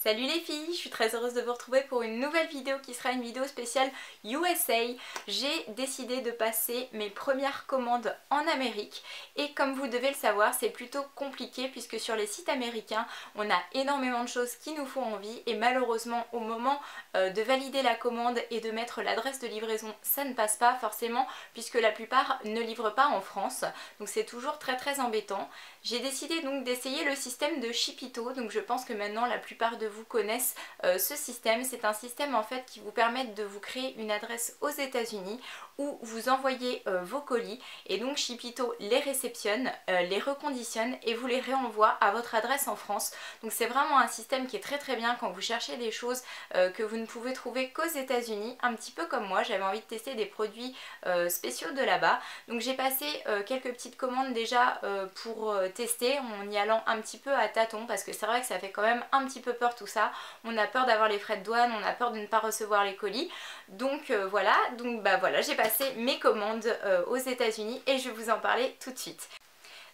Salut les filles, je suis très heureuse de vous retrouver pour une nouvelle vidéo qui sera une vidéo spéciale USA. J'ai décidé de passer mes premières commandes en Amérique et comme vous devez le savoir, c'est plutôt compliqué puisque sur les sites américains, on a énormément de choses qui nous font envie et malheureusement au moment de valider la commande et de mettre l'adresse de livraison, ça ne passe pas forcément puisque la plupart ne livrent pas en France. Donc c'est toujours très embêtant. J'ai décidé donc d'essayer le système de Shipito, donc je pense que maintenant la plupart de vous connaissent ce système. C'est un système en fait qui vous permet de vous créer une adresse aux États-Unis où vous envoyez vos colis et donc Shipito les réceptionne, les reconditionne et vous les réenvoie à votre adresse en France. Donc c'est vraiment un système qui est très bien quand vous cherchez des choses que vous ne pouvez trouver qu'aux États-Unis, un petit peu comme moi, j'avais envie de tester des produits spéciaux de là-bas. Donc j'ai passé quelques petites commandes déjà pour tester en y allant un petit peu à tâtons parce que c'est vrai que ça fait quand même un petit peu peur tout ça. On a peur d'avoir les frais de douane, on a peur de ne pas recevoir les colis. Donc voilà, j'ai passé mes commandes aux États-Unis et je vais vous en parler tout de suite.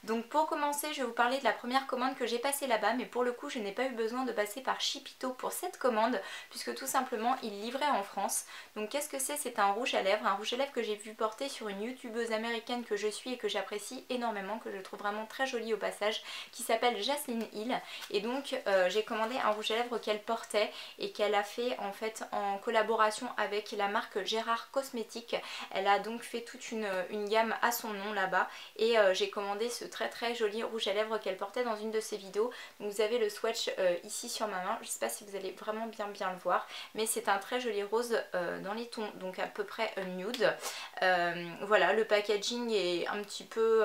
Donc pour commencer, je vais vous parler de la première commande que j'ai passée là-bas, mais pour le coup je n'ai pas eu besoin de passer par Shipito pour cette commande, puisque tout simplement il livrait en France. Donc qu'est-ce que c'est? C'est un rouge à lèvres que j'ai vu porter sur une youtubeuse américaine que je suis et que j'apprécie énormément, que je trouve vraiment très jolie au passage, qui s'appelle Jasmine Hill. Et donc j'ai commandé un rouge à lèvres qu'elle portait et qu'elle a fait en fait en collaboration avec la marque Gérard Cosmétiques. Elle a donc fait toute une gamme à son nom là-bas et j'ai commandé ce très joli rouge à lèvres qu'elle portait dans une de ses vidéos. Donc vous avez le swatch ici sur ma main, je sais pas si vous allez vraiment bien le voir, mais c'est un très joli rose dans les tons donc à peu près nude. Voilà, le packaging est un petit peu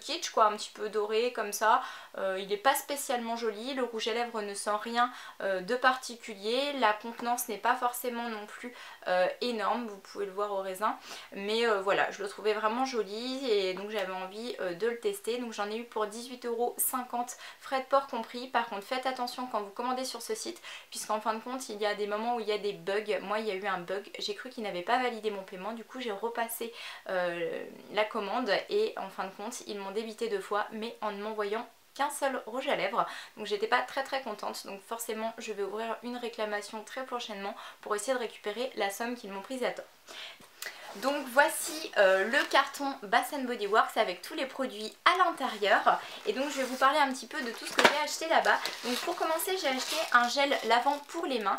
kitsch quoi, un petit peu doré comme ça. Il n'est pas spécialement joli, le rouge à lèvres ne sent rien de particulier, la contenance n'est pas forcément non plus énorme, vous pouvez le voir au raisin, mais voilà, je le trouvais vraiment joli et donc j'avais envie de le tester. Donc j'en ai eu pour 18,50 €, frais de port compris. Par contre faites attention quand vous commandez sur ce site, puisqu'en fin de compte il y a des moments où il y a des bugs. Moi il y a eu un bug, j'ai cru qu'il n'avait pas validé mon paiement, du coup j'ai repassé la commande et en fin de compte ils m'ont débité 2 fois, mais en ne m'envoyant qu'un seul rouge à lèvres, donc j'étais pas très contente. Donc forcément je vais ouvrir une réclamation très prochainement pour essayer de récupérer la somme qu'ils m'ont prise à tort. Donc voici le carton Bath Body Works avec tous les produits à l'intérieur. Et donc je vais vous parler un petit peu de tout ce que j'ai acheté là-bas. Donc pour commencer j'ai acheté un gel lavant pour les mains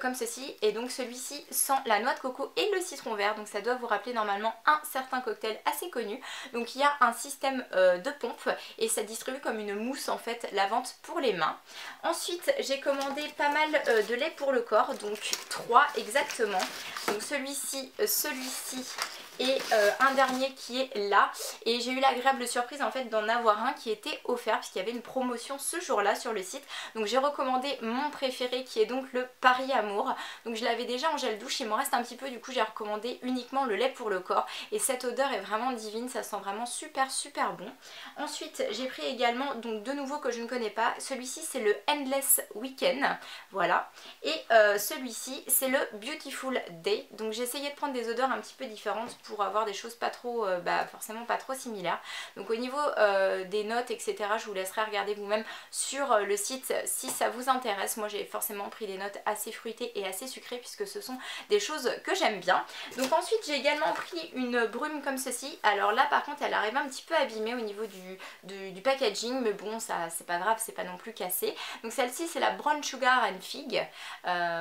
comme ceci. Et donc celui-ci sent la noix de coco et le citron vert. Donc ça doit vous rappeler normalement un certain cocktail assez connu. Donc il y a un système de pompe et ça distribue comme une mousse en fait lavante pour les mains. Ensuite j'ai commandé pas mal de lait pour le corps. Donc 3 exactement. Donc celui-ci et un dernier qui est là, et j'ai eu l'agréable surprise en fait d'en avoir un qui était offert puisqu'il y avait une promotion ce jour-là sur le site. Donc j'ai recommandé mon préféré qui est donc le Paris Amour. Donc je l'avais déjà en gel douche, il m'en reste un petit peu, du coup j'ai recommandé uniquement le lait pour le corps et cette odeur est vraiment divine, ça sent vraiment super bon. Ensuite j'ai pris également donc de nouveau que je ne connais pas, celui-ci c'est le Endless Weekend, voilà, et celui-ci c'est le Beautiful Day. Donc j'ai essayé de prendre des odeurs un petit peu différentes pour avoir des choses pas trop, forcément pas trop similaires. Donc au niveau des notes etc, je vous laisserai regarder vous-même sur le site si ça vous intéresse. Moi j'ai forcément pris des notes assez fruitées et assez sucrées puisque ce sont des choses que j'aime bien. Donc ensuite j'ai également pris une brume comme ceci. Alors là par contre elle arrive un petit peu abîmée au niveau du packaging, mais bon ça c'est pas grave, c'est pas non plus cassé. Donc celle-ci c'est la Brown Sugar and Fig,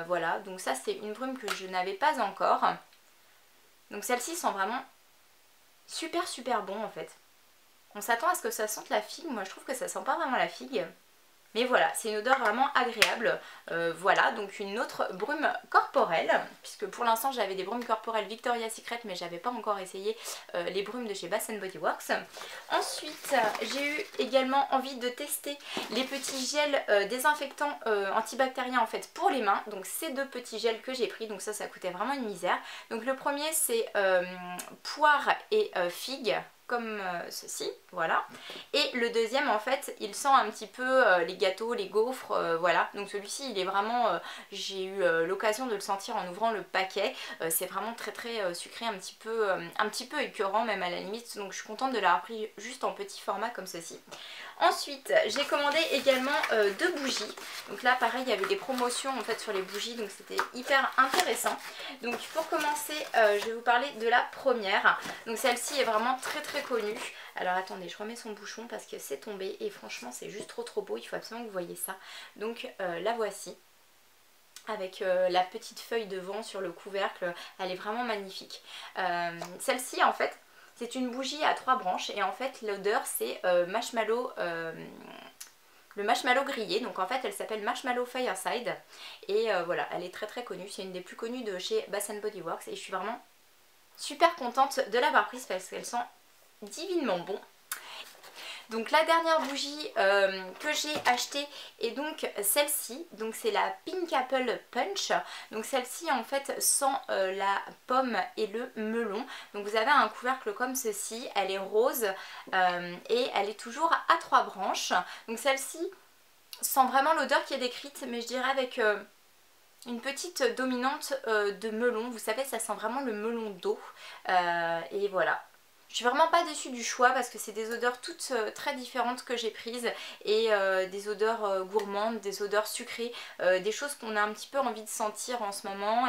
voilà, donc ça c'est une brume que je n'avais pas encore. Donc celle-ci sent vraiment super bon en fait. On s'attend à ce que ça sente la figue, moi je trouve que ça sent pas vraiment la figue. Mais voilà, c'est une odeur vraiment agréable. Voilà, donc une autre brume corporelle, puisque pour l'instant j'avais des brumes corporelles Victoria's Secret, mais j'avais pas encore essayé les brumes de chez Bath Body Works. Ensuite, j'ai eu également envie de tester les petits gels désinfectants antibactériens en fait pour les mains. Donc ces deux petits gels que j'ai pris, donc ça coûtait vraiment une misère. Donc le premier c'est poire et figue. comme ceci, voilà. Et le deuxième en fait il sent un petit peu les gâteaux, les gaufres, voilà. Donc celui-ci il est vraiment, j'ai eu l'occasion de le sentir en ouvrant le paquet, c'est vraiment très très sucré, un petit peu écœurant même à la limite, donc je suis contente de l'avoir pris juste en petit format comme ceci. Ensuite j'ai commandé également 2 bougies, donc là pareil il y avait des promotions en fait sur les bougies, donc c'était hyper intéressant. Donc pour commencer je vais vous parler de la première, donc celle-ci est vraiment très très connue. Alors attendez, je remets son bouchon parce que c'est tombé et franchement c'est juste trop beau, il faut absolument que vous voyez ça. Donc la voici, avec la petite feuille de vent sur le couvercle, elle est vraiment magnifique. Celle-ci en fait c'est une bougie à 3 branches et en fait l'odeur c'est marshmallow, le marshmallow grillé, donc en fait elle s'appelle Marshmallow Fireside et voilà, elle est très très connue, c'est une des plus connues de chez Bath & Body Works et je suis vraiment super contente de l'avoir prise parce qu'elle sent divinement bon. Donc la dernière bougie que j'ai achetée est donc celle-ci, donc c'est la Pink Apple Punch. Donc celle-ci en fait sent la pomme et le melon. Donc vous avez un couvercle comme ceci, elle est rose et elle est toujours à 3 branches. Donc celle-ci sent vraiment l'odeur qui est décrite, mais je dirais avec une petite dominante de melon. Vous savez, ça sent vraiment le melon d'eau et voilà. Je suis vraiment pas déçue du choix parce que c'est des odeurs toutes très différentes que j'ai prises et des odeurs gourmandes, des odeurs sucrées, des choses qu'on a un petit peu envie de sentir en ce moment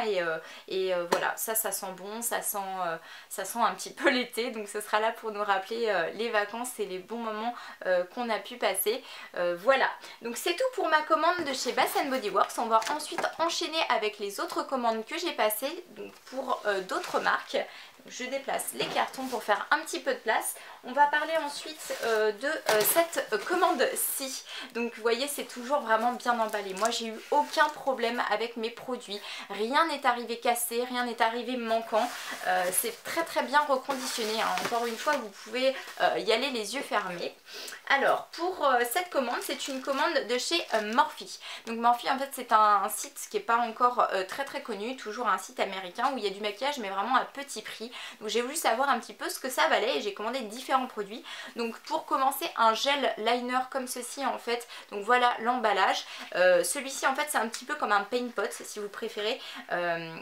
et voilà, ça sent bon, ça sent un petit peu l'été, donc ce sera là pour nous rappeler les vacances et les bons moments qu'on a pu passer. Voilà, donc c'est tout pour ma commande de chez Bath & Body Works. On va ensuite enchaîner avec les autres commandes que j'ai passées donc pour d'autres marques. Je déplace les cartons pour faire un petit peu de place. On va parler ensuite de cette commande-ci. Donc vous voyez, c'est toujours vraiment bien emballé. Moi j'ai eu aucun problème avec mes produits. Rien n'est arrivé cassé, rien n'est arrivé manquant. C'est très très bien reconditionné, hein. Encore une fois, vous pouvez y aller les yeux fermés. Alors pour cette commande, c'est une commande de chez Morphe. Donc Morphe en fait c'est un site qui n'est pas encore très très connu, toujours un site américain où il y a du maquillage mais vraiment à petit prix. Donc j'ai voulu savoir un petit peu ce que ça valait et j'ai commandé différents produits. Donc pour commencer, un gel liner comme ceci en fait, donc voilà l'emballage. Celui-ci en fait c'est un petit peu comme un paint pot si vous préférez.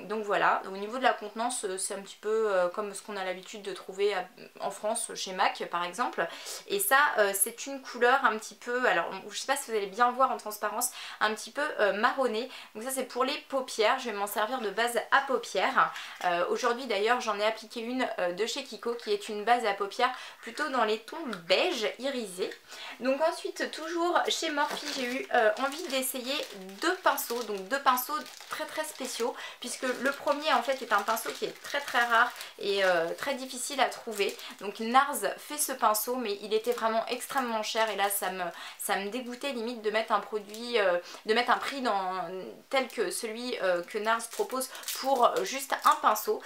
Donc voilà, au niveau de la contenance c'est un petit peu comme ce qu'on a l'habitude de trouver en France chez MAC par exemple. Et ça c'est une couleur un petit peu, alors je sais pas si vous allez bien voir en transparence, un petit peu marronné. Donc ça c'est pour les paupières, je vais m'en servir de base à paupières. Aujourd'hui d'ailleurs j'en ai appliqué une de chez Kiko qui est une base à paupières plutôt dans les tons beige irisé. Donc ensuite toujours chez Morphe j'ai eu envie d'essayer 2 pinceaux, donc 2 pinceaux très très spéciaux puisque le premier en fait est un pinceau qui est très très rare et très difficile à trouver. Donc Nars fait ce pinceau mais il était vraiment extrêmement cher et là ça me dégoûtait limite de mettre un produit, de mettre un prix tel que celui que Nars propose pour juste un pinceau.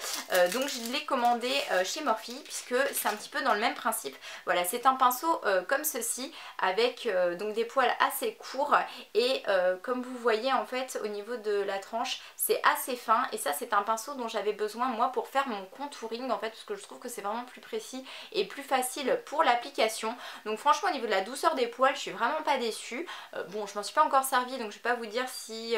Donc je l'ai commandé chez Morphe puisque c'est un petit peu dans le même principe. Voilà, c'est un pinceau comme ceci avec donc des poils assez courts et comme vous voyez en fait au niveau de la tranche c'est assez fin et ça c'est un pinceau dont j'avais besoin moi pour faire mon contouring en fait parce que je trouve que c'est vraiment plus précis et plus facile pour l'application. Donc franchement au niveau de la douceur des poils je suis vraiment pas déçue. Bon je m'en suis pas encore servi donc je vais pas vous dire si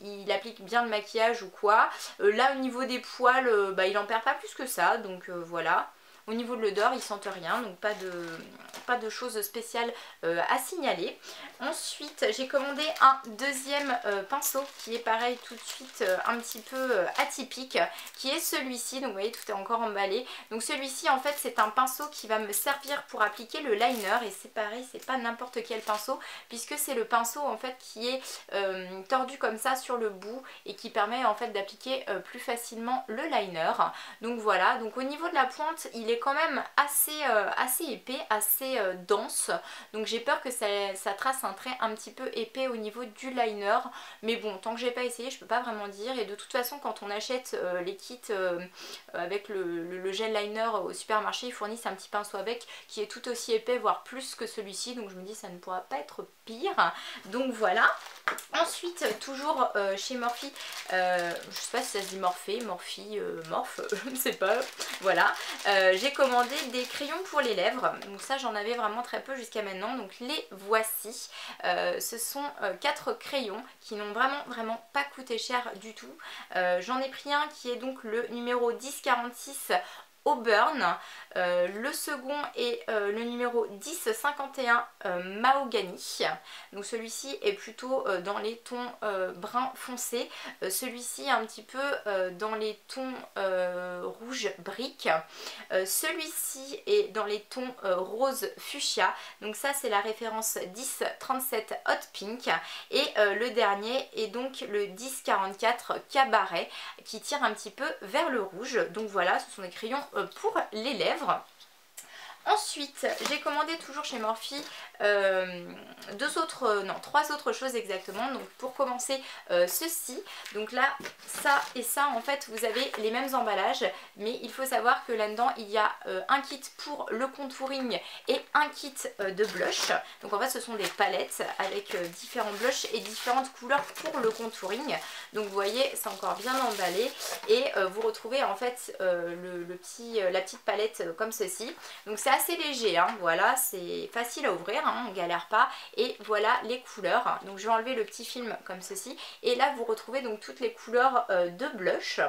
il applique bien le maquillage ou quoi. Là au niveau des poils il en perd pas plus que ça donc voilà. Au niveau de l'odeur, ils sentent rien, donc pas de choses spéciales à signaler. Ensuite, j'ai commandé un deuxième pinceau qui est pareil tout de suite un petit peu atypique, qui est celui-ci. Donc vous voyez, tout est encore emballé. Donc celui-ci, en fait, c'est un pinceau qui va me servir pour appliquer le liner. Et c'est pareil, c'est pas n'importe quel pinceau, puisque c'est le pinceau en fait qui est tordu comme ça sur le bout et qui permet en fait d'appliquer plus facilement le liner. Donc voilà, donc au niveau de la pointe, il est quand même assez épais, assez dense, donc j'ai peur que ça trace un trait un petit peu épais au niveau du liner, mais bon tant que j'ai pas essayé je peux pas vraiment dire. Et de toute façon quand on achète les kits avec le gel liner au supermarché, ils fournissent un petit pinceau avec qui est tout aussi épais voire plus que celui-ci, donc je me dis ça ne pourra pas être pire. Donc voilà. Ensuite toujours chez Morphe, je sais pas si ça se dit Morphe, Morphe, je ne sais pas, voilà, j'ai j'ai commandé des crayons pour les lèvres. Donc ça j'en avais vraiment très peu jusqu'à maintenant. Donc les voici. Ce sont 4 crayons qui n'ont vraiment pas coûté cher du tout. J'en ai pris un qui est donc le numéro 1046 Auburn, le second est le numéro 1051 Mahogany. Donc celui-ci est plutôt dans les tons brun foncé, celui-ci un petit peu dans les tons rouge brique, celui-ci est dans les tons rose fuchsia. Donc ça c'est la référence 1037 Hot Pink, et le dernier est donc le 1044 Cabaret qui tire un petit peu vers le rouge. Donc voilà, ce sont des crayons pour les lèvres. Ensuite, j'ai commandé toujours chez Morphe trois autres choses exactement. Donc pour commencer, ceci. Donc là, ça et ça, en fait, vous avez les mêmes emballages. Mais il faut savoir que là-dedans, il y a un kit pour le contouring et un kit de blush. Donc en fait, ce sont des palettes avec différents blushs et différentes couleurs pour le contouring. Donc vous voyez, c'est encore bien emballé. Et vous retrouvez en fait la petite palette comme ceci. Donc c'est assez léger, hein, voilà, c'est facile à ouvrir, hein, on galère pas. Et voilà les couleurs. Donc je vais enlever le petit film comme ceci. Et là vous retrouvez donc toutes les couleurs de blush.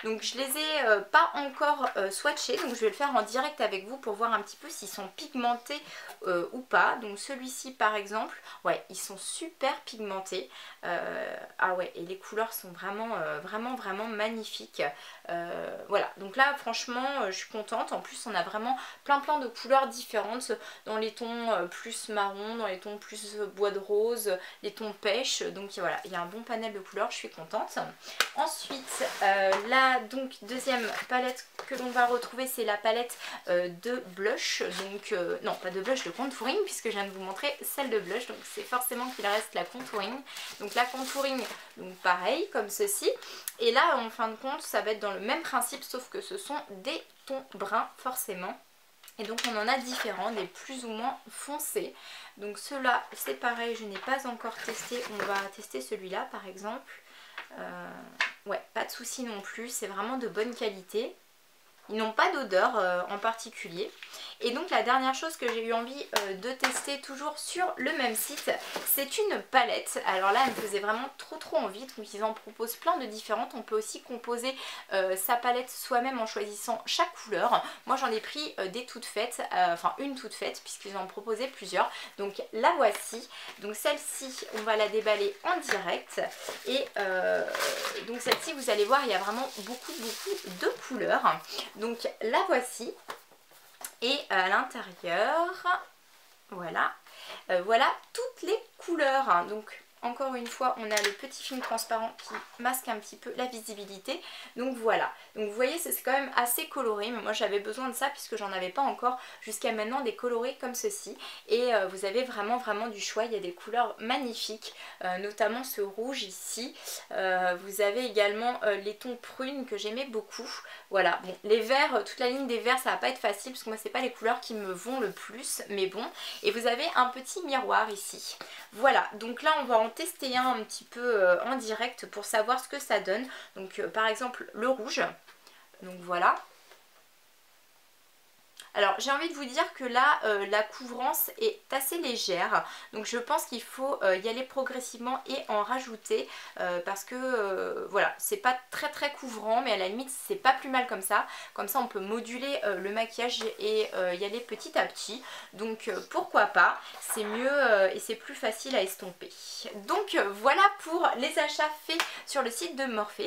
Donc je les ai pas encore swatchés, donc je vais le faire en direct avec vous pour voir un petit peu s'ils sont pigmentés ou pas. Donc celui-ci par exemple, ouais, ils sont super pigmentés. Ah ouais, et les couleurs sont vraiment magnifiques. Voilà, donc là franchement je suis contente. En plus on a vraiment plein de couleurs différentes dans les tons plus marron, dans les tons plus bois de rose, les tons pêche. Donc voilà, il y a un bon panel de couleurs, je suis contente. Ensuite la donc deuxième palette que l'on va retrouver, c'est la palette de blush. Donc non, pas de blush, de contouring, puisque je viens de vous montrer celle de blush. Donc c'est forcément qu'il reste la contouring. Donc la contouring, donc pareil comme ceci. Et là en fin de compte ça va être dans le même principe, sauf que ce sont des tons bruns forcément. Et donc on en a différents, des plus ou moins foncés. Donc ceux-là c'est pareil, je n'ai pas encore testé. On va tester celui-là par exemple. Ouais, pas de souci non plus, c'est vraiment de bonne qualité. Ils n'ont pas d'odeur en particulier. Et donc la dernière chose que j'ai eu envie de tester toujours sur le même site, c'est une palette. Alors là elle me faisait vraiment trop envie, donc ils en proposent plein de différentes. On peut aussi composer sa palette soi-même en choisissant chaque couleur. Moi j'en ai pris des toutes faites, enfin une toute faite puisqu'ils en proposaient plusieurs. Donc la voici, donc celle-ci on va la déballer en direct. Et donc celle-ci vous allez voir il y a vraiment beaucoup de couleurs. Donc la voici. Et à l'intérieur, voilà, voilà toutes les couleurs. Donc encore une fois, on a le petit film transparent qui masque un petit peu la visibilité. Donc voilà, donc vous voyez c'est quand même assez coloré, mais moi j'avais besoin de ça puisque j'en avais pas encore jusqu'à maintenant des colorés comme ceci. Et vous avez vraiment du choix, il y a des couleurs magnifiques, notamment ce rouge ici. Vous avez également les tons prunes que j'aimais beaucoup. Voilà, bon, les verts, toute la ligne des verts ça va pas être facile parce que moi c'est pas les couleurs qui me vont le plus, mais bon. Et vous avez un petit miroir ici. Voilà, donc là on va en tester un petit peu en direct pour savoir ce que ça donne. Donc par exemple le rouge, donc voilà. Alors j'ai envie de vous dire que là la couvrance est assez légère, donc je pense qu'il faut y aller progressivement et en rajouter parce que voilà, c'est pas très couvrant, mais à la limite c'est pas plus mal comme ça on peut moduler le maquillage et y aller petit à petit. Donc pourquoi pas, c'est mieux et c'est plus facile à estomper. Donc voilà pour les achats faits sur le site de Morphe.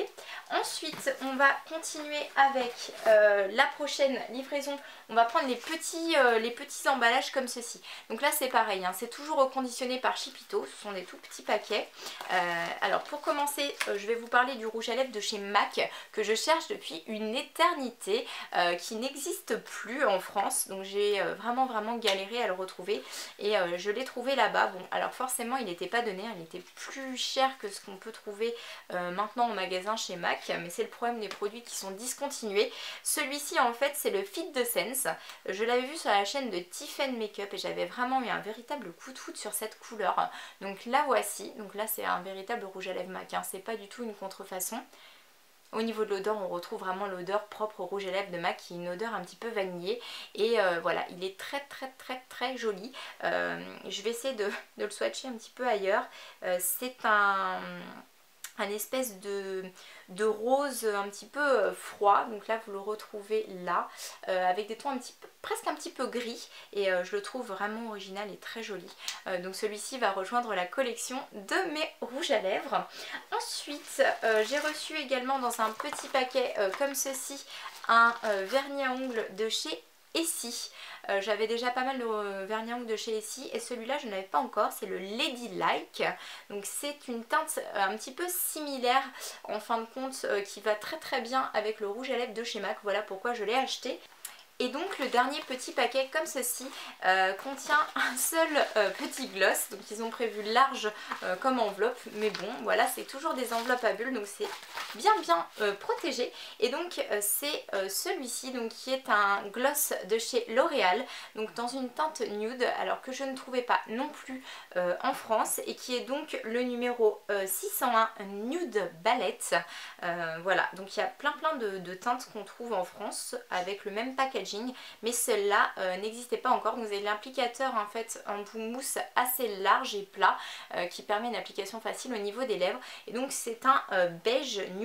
Ensuite on va continuer avec la prochaine livraison. On va prendre les petits emballages comme ceci. Donc là c'est pareil, hein, c'est toujours reconditionné par Chipito, ce sont des tout petits paquets. Alors pour commencer, je vais vous parler du rouge à lèvres de chez MAC que je cherche depuis une éternité, qui n'existe plus en France. Donc j'ai vraiment galéré à le retrouver et je l'ai trouvé là-bas. Bon alors forcément il n'était pas donné, il était plus cher que ce qu'on peut trouver maintenant en magasin chez MAC, mais c'est le problème des produits qui sont discontinués. Celui-ci en fait c'est le Fit de Sense. Je l'avais vu sur la chaîne de Tiffen Makeup et j'avais vraiment eu un véritable coup de foudre sur cette couleur. Donc la voici, donc là c'est un véritable rouge à lèvres MAC, hein. C'est pas du tout une contrefaçon. Au niveau de l'odeur, on retrouve vraiment l'odeur propre au rouge à lèvres de MAC qui est une odeur un petit peu vanillée. Et voilà, il est très joli. Je vais essayer de le swatcher un petit peu ailleurs. C'est un espèce de rose un petit peu froid, donc là vous le retrouvez là, avec des tons presque un petit peu gris, et je le trouve vraiment original et très joli. Donc celui-ci va rejoindre la collection de mes rouges à lèvres. Ensuite j'ai reçu également dans un petit paquet comme ceci un vernis à ongles de chez Essie. J'avais déjà pas mal de vernis à ongles de chez Essie et celui-là je ne l'avais pas encore, c'est le Ladylike. Donc c'est une teinte un petit peu similaire en fin de compte qui va très bien avec le rouge à lèvres de chez MAC, voilà pourquoi je l'ai acheté. Et donc le dernier petit paquet comme ceci contient un seul petit gloss, donc ils ont prévu large comme enveloppe, mais bon voilà, c'est toujours des enveloppes à bulles, donc c'est bien protégé. Et donc c'est celui-ci, donc qui est un gloss de chez L'Oréal, donc dans une teinte nude, alors que je ne trouvais pas non plus en France, et qui est donc le numéro 601 Nude Ballet. Voilà, donc il y a plein de teintes qu'on trouve en France avec le même packaging, mais celle-là n'existait pas encore. Vous avez l'applicateur en fait en bout mousse assez large et plat qui permet une application facile au niveau des lèvres, et donc c'est un beige nude.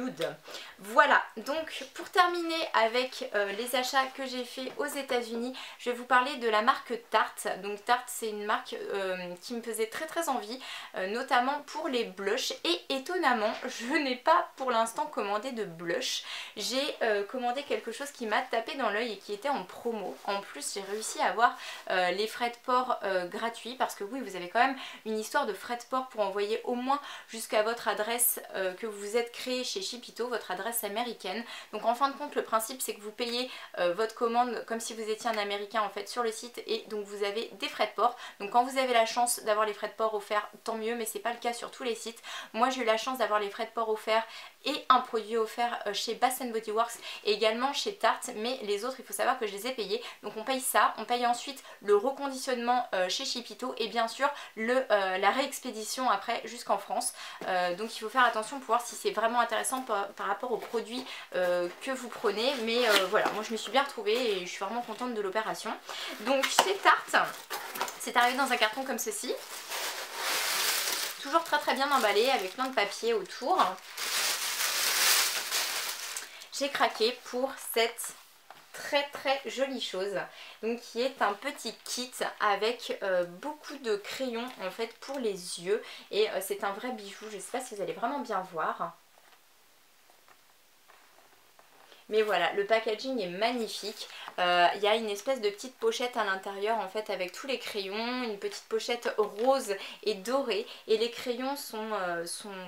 Voilà, donc pour terminer avec les achats que j'ai fait aux États-Unis, je vais vous parler de la marque Tarte. Donc Tarte, c'est une marque qui me faisait très envie, notamment pour les blushs, et étonnamment je n'ai pas pour l'instant commandé de blush. J'ai commandé quelque chose qui m'a tapé dans l'œil et qui était en promo. En plus j'ai réussi à avoir les frais de port gratuits, parce que oui, vous avez quand même une histoire de frais de port pour envoyer au moins jusqu'à votre adresse que vous êtes créé chez Shipito, votre adresse américaine. Donc en fin de compte le principe c'est que vous payez votre commande comme si vous étiez un américain en fait sur le site, et donc vous avez des frais de port. Donc quand vous avez la chance d'avoir les frais de port offerts, tant mieux, mais c'est pas le cas sur tous les sites. Moi j'ai eu la chance d'avoir les frais de port offerts et un produit offert chez Bath Body Works et également chez Tarte, mais les autres il faut savoir que je les ai payés. Donc on paye ça, on paye ensuite le reconditionnement chez Shipito, et bien sûr la réexpédition après jusqu'en France. Donc il faut faire attention pour voir si c'est vraiment intéressant par rapport aux produits que vous prenez, mais voilà, moi je me suis bien retrouvée et je suis vraiment contente de l'opération. Donc chez Tarte, c'est arrivé dans un carton comme ceci, toujours très bien emballé avec plein de papier autour. J'ai craqué pour cette très jolie chose, donc qui est un petit kit avec beaucoup de crayons en fait pour les yeux, et c'est un vrai bijou. Je sais pas si vous allez vraiment bien voir, mais voilà, le packaging est magnifique. Il y a une espèce de petite pochette à l'intérieur en fait avec tous les crayons, une petite pochette rose et dorée, et les crayons sont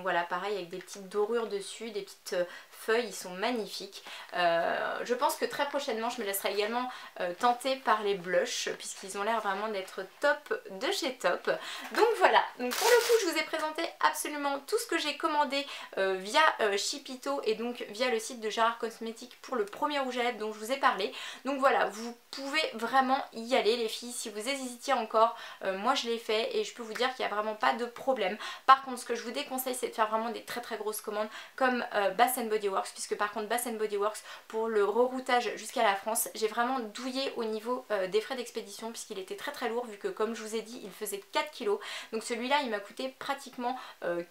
voilà pareil avec des petites dorures dessus, des petites feuilles, ils sont magnifiques. Je pense que très prochainement je me laisserai également tenter par les blushs, puisqu'ils ont l'air vraiment d'être top de chez top. Donc voilà, donc pour le coup je vous ai présenté absolument tout ce que j'ai commandé via Shipito et donc via le site de Gérard Cosmétiques pour le premier rouge à lèvres dont je vous ai parlé. Donc voilà, vous pouvez vraiment y aller les filles, si vous hésitiez encore, moi je l'ai fait et je peux vous dire qu'il n'y a vraiment pas de problème. Par contre ce que je vous déconseille c'est de faire vraiment des très grosses commandes comme Bath Body Works, puisque par contre Bath Body Works pour le reroutage jusqu'à la France, j'ai vraiment douillé au niveau des frais d'expédition, puisqu'il était très lourd, vu que comme je vous ai dit il faisait 4 kg, donc celui-là il m'a coûté pratiquement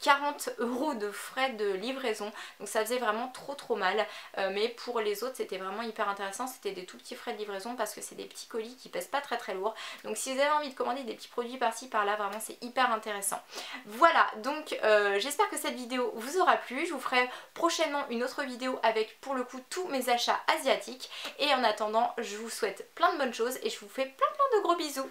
40 € de frais de livraison, donc ça faisait vraiment trop mal, mais pour les autres c'était vraiment hyper intéressant, c'était des tout petits frais de livraison parce que c'est des petits colis qui pèsent pas très lourd, donc si vous avez envie de commander des petits produits par-ci par-là, vraiment c'est hyper intéressant. Voilà, donc j'espère que cette vidéo vous aura plu. Je vous ferai prochainement une autre vidéo avec pour le coup tous mes achats asiatiques, et en attendant je vous souhaite plein de bonnes choses et je vous fais plein de gros bisous.